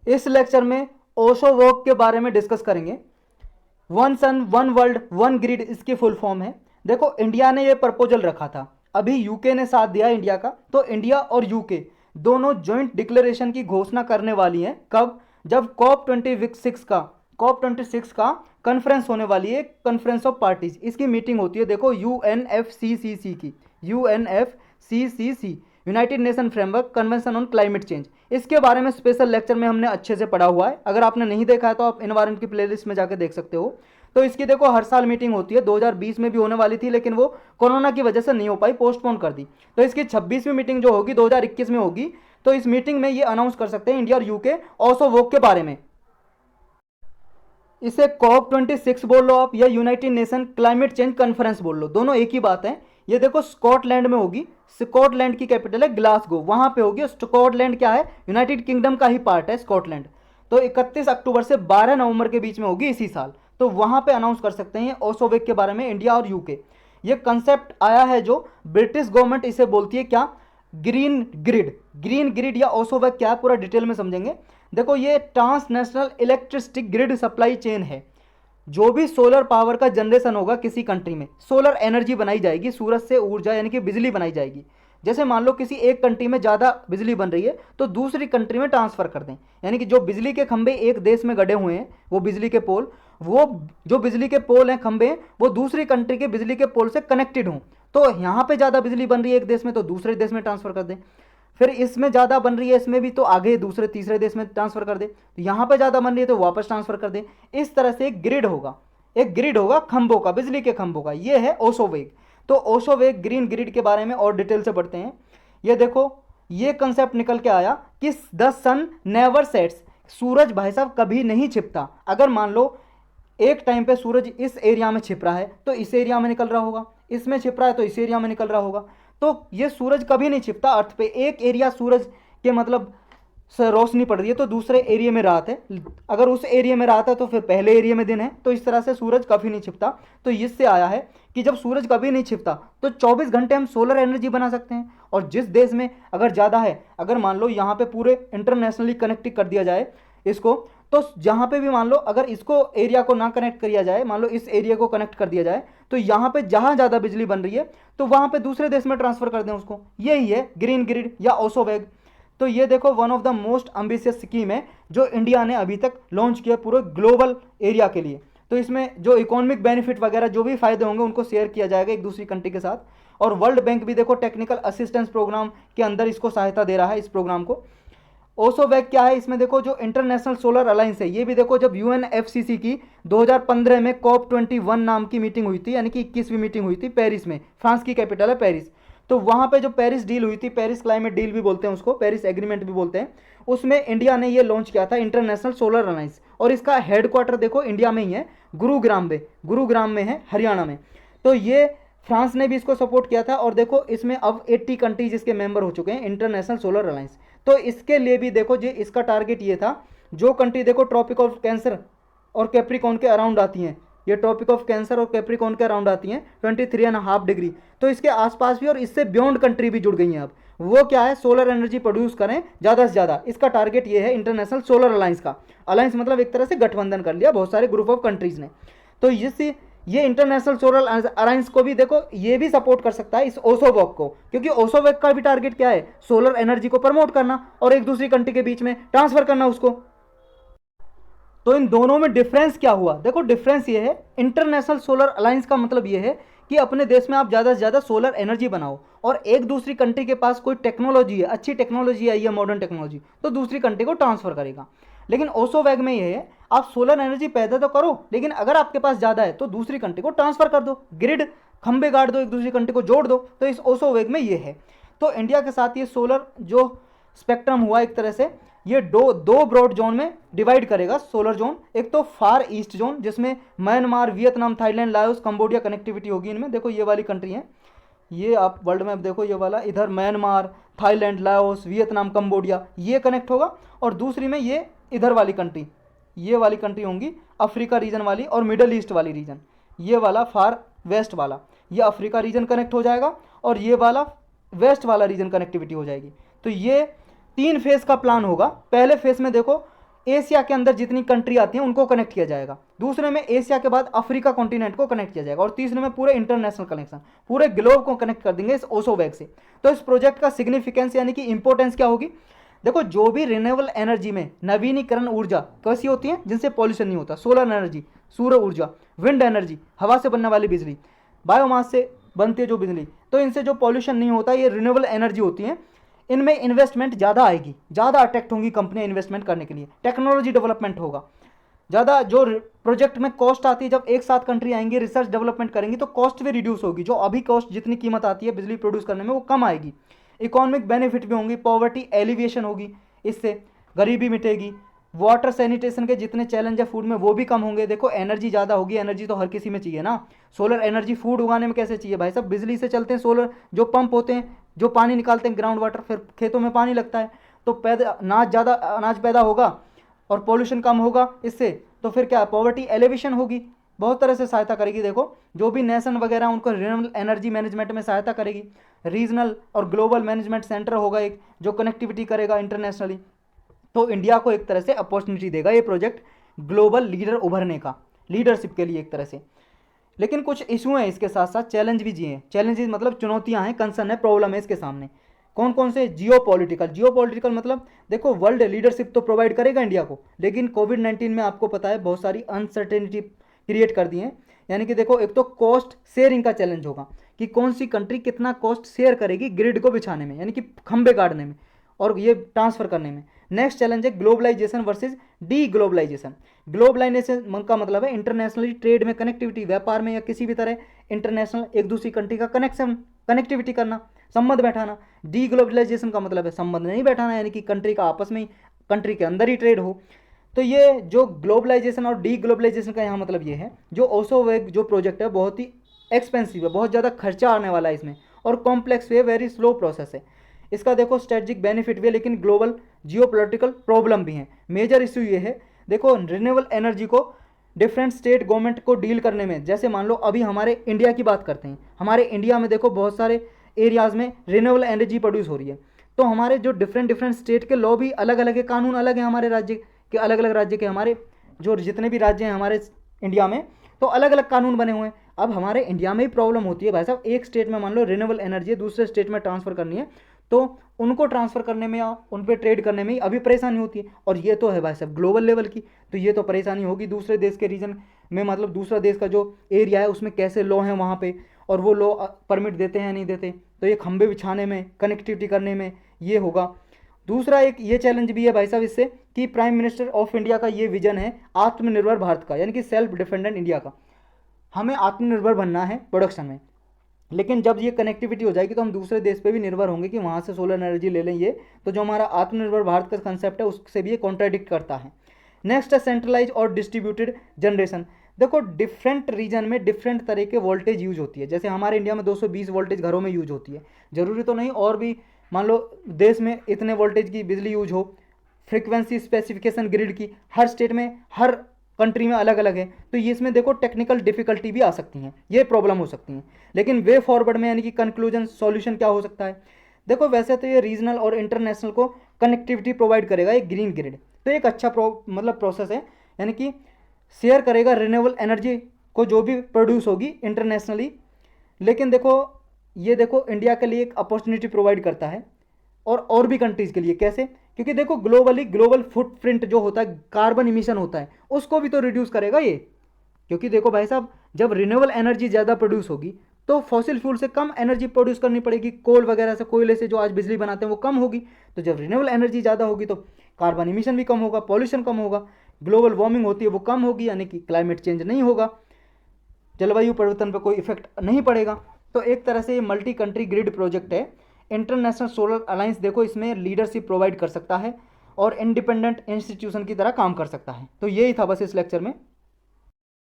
इस लेक्चर में ओशो वर्क के बारे में डिस्कस करेंगे। One sun one world one grid इसकी फुल फॉर्म है। देखो इंडिया ने ये प्रपोजल रखा था, अभी यूके ने साथ दिया इंडिया का, तो इंडिया और यूके दोनों जॉइंट डिक्लेरेशन की घोषणा करने वाली हैं। कब? जब कॉप 26 का कॉन्फ्रेंस होने वाली है, कॉन्फ्रेंस ऑफ पार्टीज, इसकी मीटिंग होती है। देखो यूएनएफसीसीसी की, UNFCCC United nation framework convention on climate change, इसके बारे में स्पेशल लेक्चर में हमने अच्छे से पढ़ा हुआ है। अगर आपने नहीं देखा है तो आप एनवायरमेंट की प्लेलिस्ट में जाकर देख सकते हो। तो इसकी देखो हर साल मीटिंग होती है, 2020 में भी होने वाली थी लेकिन वो कोरोना की वजह से नहीं हो पाई, पोस्टपोन कर दी। तो इसकी 26वीं मीटिंग जो होगी 2021 में होगी। तो इस मीटिंग में ये अनाउंस कर सकते हैं इंडिया और यूके ओशो वर्क के बारे में। इसे COP 26 बोल लो आप, या United nation climate change conference बोल लो, दोनों एक ही बात है। ये देखो स्कॉटलैंड में होगी, स्कॉटलैंड की कैपिटल है ग्लासगो, वहां पे होगी। स्कॉटलैंड क्या है? यूनाइटेड किंगडम का ही पार्ट है स्कॉटलैंड। तो 31 अक्टूबर से 12 नवंबर के बीच में होगी इसी साल। तो वहां पे अनाउंस कर सकते हैं ओशो वर्क के बारे में इंडिया और यूके। ये कंसेप्ट आया है जो ब्रिटिश गवर्नमेंट इसे बोलती है क्या? Green grid. ग्रीन ग्रिड या ओशो वर्क क्या है पूरा डिटेल में समझेंगे। देखो ये transnational electricity grid supply chain है। जो भी सोलर पावर का जनरेशन होगा किसी कंट्री में, सोलर एनर्जी बनाई जाएगी, सूरज से ऊर्जा यानी कि बिजली बनाई जाएगी। जैसे मान लो किसी एक कंट्री में ज़्यादा बिजली बन रही है तो दूसरी कंट्री में ट्रांसफ़र कर दें, यानी कि जो बिजली के खंभे एक देश में गड़े हुए हैं वो बिजली के पोल, वो जो बिजली के पोल हैं खंभे वो दूसरी कंट्री के बिजली के पोल से कनेक्टेड हों। तो यहाँ पे ज़्यादा बिजली बन रही है एक देश में तो दूसरे देश में ट्रांसफ़र कर दें। फिर इसमें ज़्यादा बन रही है इसमें भी तो आगे दूसरे तीसरे देश में ट्रांसफ़र कर दे। तो यहाँ पे ज़्यादा बन रही है तो वापस ट्रांसफ़र कर दे। इस तरह से एक ग्रिड होगा, एक ग्रिड होगा खंभों का, बिजली के खंभों का। ये है ओशो वेग। तो ओशो वेग ग्रीन ग्रिड के बारे में और डिटेल से पढ़ते हैं। ये देखो ये कंसेप्ट निकल के आया कि द सन नेवर सेट्स, सूरज भाई साहब कभी नहीं छिपता। अगर मान लो एक टाइम पे सूरज इस एरिया में छिप रहा है तो इस एरिया में निकल रहा होगा, इसमें छिप रहा है तो इस एरिया में निकल रहा होगा। तो ये सूरज कभी नहीं छिपता अर्थ पे। एक एरिया सूरज के मतलब से रोशनी पड़ रही है तो दूसरे एरिया में रात है, अगर उस एरिया में रात है तो फिर पहले एरिया में दिन है। तो इस तरह से सूरज कभी नहीं छिपता। तो इससे आया है कि जब सूरज कभी नहीं छिपता तो 24 घंटे हम सोलर एनर्जी बना सकते हैं। और जिस देश में अगर ज़्यादा है, अगर मान लो यहाँ पे पूरे इंटरनेशनली कनेक्ट कर दिया जाए इसको, तो जहाँ पे भी मान लो अगर इसको एरिया को ना कनेक्ट किया जाए, मान लो इस एरिया को कनेक्ट कर दिया जाए, तो यहाँ पे जहाँ ज़्यादा बिजली बन रही है तो वहाँ पे दूसरे देश में ट्रांसफ़र कर दें उसको। यही है ग्रीन ग्रिड या ओशो वेग। तो ये देखो one of the most ambitious scheme है जो इंडिया ने अभी तक लॉन्च किया पूरे ग्लोबल एरिया के लिए। तो इसमें जो इकोनॉमिक बेनिफिट वगैरह जो भी फायदे होंगे उनको शेयर किया जाएगा एक दूसरी कंट्री के साथ। और वर्ल्ड बैंक भी देखो टेक्निकल असिस्टेंस प्रोग्राम के अंदर इसको सहायता दे रहा है इस प्रोग्राम को। ओशो वेग क्या है? इसमें देखो जो इंटरनेशनल सोलर अलायंस है, ये भी देखो जब यूएनएफसीसी की 2015 में COP 21 नाम की मीटिंग हुई थी, यानी कि 21वीं मीटिंग हुई थी पेरिस में, फ्रांस की कैपिटल है पेरिस। तो वहाँ पे जो पेरिस डील हुई थी, पेरिस क्लाइमेट डील भी बोलते हैं उसको, पेरिस एग्रीमेंट भी बोलते हैं, उसमें इंडिया ने ये लॉन्च किया था इंटरनेशनल सोलर अलायंस। और इसका हेडक्वार्टर देखो इंडिया में ही है, गुरुग्राम में है, हरियाणा में। तो ये फ्रांस ने भी इसको सपोर्ट किया था। और देखो इसमें अब 80 कंट्रीज इसके मेंबर हो चुके हैं इंटरनेशनल सोलर अलायंस। तो इसके लिए भी देखो जो इसका टारगेट ये था, जो कंट्री देखो ट्रॉपिक ऑफ कैंसर और कैप्रिकॉन के अराउंड आती हैं, ये ट्रॉपिक ऑफ कैंसर और कैप्रिकॉन के अराउंड आती हैं 23.5 डिग्री, तो इसके आसपास भी और इससे बियॉन्ड कंट्री भी जुड़ गई हैं। अब वो क्या है? सोलर एनर्जी प्रोड्यूस करें ज़्यादा से ज़्यादा। इसका टारगेट ये है इंटरनेशनल सोलर अलायंस का। अलायंस मतलब एक तरह से गठबंधन कर लिया बहुत सारे ग्रुप ऑफ कंट्रीज़ ने। तो इससे ये इंटरनेशनल सोलर अलायंस को भी देखो ये भी सपोर्ट कर सकता है इस ओशो वर्क को, क्योंकि ओशो वर्क का भी टारगेट क्या है? सोलर एनर्जी को प्रमोट करना और एक दूसरी कंट्री के बीच में ट्रांसफर करना उसको। तो इन दोनों में डिफरेंस क्या हुआ? देखो डिफरेंस ये है, इंटरनेशनल सोलर अलायंस का मतलब ये है कि अपने देश में आप ज़्यादा से ज़्यादा सोलर एनर्जी बनाओ, और एक दूसरी कंट्री के पास कोई टेक्नोलॉजी है, अच्छी टेक्नोलॉजी आई है, मॉडर्न टेक्नोलॉजी, तो दूसरी कंट्री को ट्रांसफर करेगा। लेकिन ओशो वैग में ये है आप सोलर एनर्जी पैदा तो करो, लेकिन अगर आपके पास ज़्यादा है तो दूसरी कंट्री को ट्रांसफर कर दो, ग्रिड खंबे गाड़ दो, एक दूसरी कंट्री को जोड़ दो। तो इस ओशो वैग में ये है। तो इंडिया के साथ ये सोलर जो स्पेक्ट्रम हुआ एक तरह से ये दो ब्रॉड जोन में डिवाइड करेगा सोलर जोन। एक तो फार ईस्ट जोन जिसमें Myanmar, Vietnam, Thailand, Laos, Cambodia connectivity होगी इनमें। देखो ये वाली कंट्री है, ये आप वर्ल्ड मैप देखो, ये वाला इधर Myanmar, Thailand, Laos, Vietnam, Cambodia ये कनेक्ट होगा। और दूसरी में ये इधर वाली कंट्री, ये वाली कंट्री होंगी अफ्रीका रीजन वाली और मिडल ईस्ट वाली रीजन, ये वाला फार वेस्ट वाला, ये अफ्रीका रीजन कनेक्ट हो जाएगा और ये वाला वेस्ट वाला रीजन कनेक्टिविटी हो जाएगी। तो ये 3 फेज़ का प्लान होगा। पहले फेज़ में देखो एशिया के अंदर जितनी कंट्री आती हैं उनको कनेक्ट किया जाएगा, दूसरे में एशिया के बाद अफ्रीका कॉन्टिनेंट को कनेक्ट किया जाएगा, और तीसरे में पूरे इंटरनेशनल कनेक्शन, पूरे ग्लोब को कनेक्ट कर देंगे इस ओसोवैग से। तो इस प्रोजेक्ट का सिग्निफिकेंस यानी कि इंपॉर्टेंस क्या होगी? देखो, जो भी रिन्यूएबल एनर्जी में नवीनीकरण ऊर्जा कैसी होती है, जिनसे पॉल्यूशन नहीं होता, सोलर एनर्जी, सूर्य ऊर्जा, विंड एनर्जी, हवा से बनने वाली बिजली, बायोमास से बनती है जो बिजली, तो इनसे जो पॉल्यूशन नहीं होता, ये रिन्यूएबल एनर्जी होती है। इनमें इन्वेस्टमेंट ज़्यादा आएगी, ज़्यादा अट्रैक्ट होंगी कंपनियां इन्वेस्टमेंट करने के लिए, टेक्नोलॉजी डेवलपमेंट होगा ज़्यादा। जो प्रोजेक्ट में कॉस्ट आती है, जब एक साथ कंट्री आएंगी रिसर्च डेवलपमेंट करेंगी तो कॉस्ट भी रिड्यूस होगी, जो अभी कॉस्ट जितनी कीमत आती है बिजली प्रोड्यूस करने में वो कम आएगी। इकोनॉमिक बेनिफिट भी होंगी, पॉवर्टी एलिविएशन होगी, इससे गरीबी मिटेगी, वाटर सैनिटेशन के जितने चैलेंज है फूड में वो भी कम होंगे। देखो, एनर्जी ज़्यादा होगी, एनर्जी तो हर किसी में चाहिए ना, सोलर एनर्जी फूड उगाने में कैसे चाहिए भाई साहब, बिजली से चलते हैं, सोलर जो पंप होते हैं जो पानी निकालते हैं ग्राउंड वाटर, फिर खेतों में पानी लगता है, तो अनाज पैदा होगा और पॉल्यूशन कम होगा इससे, तो फिर क्या पॉवर्टी एलिवेशन होगी, बहुत तरह से सहायता करेगी। देखो, जो भी नेशन वगैरह उनको रिन्यूएबल एनर्जी मैनेजमेंट में सहायता करेगी। रीजनल और ग्लोबल मैनेजमेंट सेंटर होगा एक, जो कनेक्टिविटी करेगा इंटरनेशनली, तो इंडिया को एक तरह से अपॉर्चुनिटी देगा ये प्रोजेक्ट ग्लोबल लीडर उभरने का, लीडरशिप के लिए एक तरह से। लेकिन कुछ इशू हैं इसके साथ साथ, चैलेंज भी जी हैं, चैलेंजेस मतलब चुनौतियां हैं, कंसर्न है, प्रॉब्लम है इसके सामने। कौन कौन से? जियो पॉलिटिकल मतलब देखो, वर्ल्ड लीडरशिप तो प्रोवाइड करेगा इंडिया को, लेकिन कोविड-19 में आपको पता है बहुत सारी अनसर्टेनिटी क्रिएट कर दी है। यानी कि देखो, एक तो कॉस्ट शेयरिंग का चैलेंज होगा कि कौन सी कंट्री कितना कॉस्ट शेयर करेगी ग्रिड को बिछाने में, यानी कि खंबे गाड़ने में और ये ट्रांसफर करने में। नेक्स्ट चैलेंज है globalisation versus deglobalisation. Globalisation का मतलब है इंटरनेशनली ट्रेड में कनेक्टिविटी, व्यापार में या किसी भी तरह इंटरनेशनल एक दूसरी कंट्री का कनेक्टिविटी करना, संबंध बैठाना। डी ग्लोबलाइजेशन का मतलब है संबंध नहीं बैठाना, यानी कि कंट्री का आपस में ही, कंट्री के अंदर ही ट्रेड हो। तो ये जो ग्लोबलाइजेशन और डी ग्लोबलाइजेशन का यहाँ मतलब ये है, जो ओसोवैग जो प्रोजेक्ट है बहुत ही एक्सपेंसिव है, बहुत ज़्यादा खर्चा आने वाला है इसमें, और कॉम्प्लेक्स भी है, वेरी स्लो प्रोसेस है। इसका देखो स्ट्रेटजिक बेनिफिट भी है, लेकिन ग्लोबल जियोपॉलिटिकल प्रॉब्लम भी है। मेजर इशू ये है, देखो रिन्यूएबल एनर्जी को डिफरेंट स्टेट गवर्नमेंट को डील करने में, जैसे मान लो अभी हमारे इंडिया की बात करते हैं, हमारे इंडिया में देखो बहुत सारे एरियाज़ में रिन्यूएबल एनर्जी प्रोड्यूस हो रही है, तो हमारे जो डिफरेंट स्टेट के लॉ भी अलग अलग है, कानून अलग है, हमारे राज्य के अलग अलग राज्य के, हमारे जो जितने भी राज्य हैं हमारे इंडिया में, तो अलग अलग कानून बने हुए हैं। अब हमारे इंडिया में ही प्रॉब्लम होती है भाई साहब, एक स्टेट में मान लो रिन्यूएबल एनर्जी दूसरे स्टेट में ट्रांसफ़र करनी है, तो उनको ट्रांसफ़र करने में या उन पर ट्रेड करने में ही अभी परेशानी होती है, और ये तो है भाई साहब ग्लोबल लेवल की, तो ये तो परेशानी होगी दूसरे देश के रीजन में, मतलब दूसरा देश का जो एरिया है उसमें कैसे लॉ हैं वहाँ पे, और वो लॉ परमिट देते हैं नहीं देते, तो ये खंबे बिछाने में, कनेक्टिविटी करने में ये होगा। दूसरा एक ये चैलेंज भी है भाई साहब इससे, कि प्राइम मिनिस्टर ऑफ इंडिया का ये विजन है आत्मनिर्भर भारत का, यानी कि सेल्फ डिपेंडेंट इंडिया का, हमें आत्मनिर्भर बनना है प्रोडक्शन में। लेकिन जब ये कनेक्टिविटी हो जाएगी तो हम दूसरे देश पे भी निर्भर होंगे कि वहाँ से सोलर एनर्जी ले लें, ये तो जो हमारा आत्मनिर्भर भारत का कंसेप्ट है उससे भी ये कॉन्ट्राडिक्ट करता है। नेक्स्ट है सेंट्रलाइज और डिस्ट्रीब्यूटेड जनरेशन। देखो, डिफरेंट रीजन में डिफरेंट तरह के वोल्टेज यूज होती है, जैसे हमारे इंडिया में 220 वोल्टेज घरों में यूज होती है, ज़रूरी तो नहीं और भी मान लो देश में इतने वोल्टेज की बिजली यूज हो। फ्रीक्वेंसी स्पेसिफिकेशन ग्रिड की हर स्टेट में, हर कंट्री में अलग अलग है, तो ये इसमें देखो टेक्निकल डिफिकल्टी भी आ सकती हैं, ये प्रॉब्लम हो सकती हैं। लेकिन वे फॉरवर्ड में यानी कि कंक्लूजन सॉल्यूशन क्या हो सकता है? देखो, वैसे तो ये रीजनल और इंटरनेशनल को कनेक्टिविटी प्रोवाइड करेगा एक ग्रीन ग्रिड, तो एक अच्छा मतलब प्रोसेस है, यानी कि शेयर करेगा रिन्यूएबल एनर्जी को जो भी प्रोड्यूस होगी इंटरनेशनली। लेकिन देखो, ये देखो इंडिया के लिए एक अपॉर्चुनिटी प्रोवाइड करता है, और भी कंट्रीज़ के लिए। कैसे? क्योंकि देखो ग्लोबली ग्लोबल फुटप्रिंट जो होता है, कार्बन इमिशन होता है, उसको भी तो रिड्यूस करेगा ये। क्योंकि देखो भाई साहब, जब रिन्यूएबल एनर्जी ज़्यादा प्रोड्यूस होगी तो फॉसिल फ्यूल से कम एनर्जी प्रोड्यूस करनी पड़ेगी, कोल वगैरह से, कोयले से जो आज बिजली बनाते हैं वो कम होगी। तो जब रिन्यूएबल एनर्जी ज़्यादा होगी तो कार्बन इमिशन भी कम होगा, पॉल्यूशन कम होगा, ग्लोबल वार्मिंग होती है वो कम होगी, यानी कि क्लाइमेट चेंज नहीं होगा, जलवायु परिवर्तन पर कोई इफेक्ट नहीं पड़ेगा। तो एक तरह से ये मल्टी कंट्री ग्रिड प्रोजेक्ट है। इंटरनेशनल सोलर अलायंस देखो इसमें लीडरशिप प्रोवाइड कर सकता है और इंडिपेंडेंट इंस्टीट्यूशन की तरह काम कर सकता है। तो यही था बस इस लेक्चर में।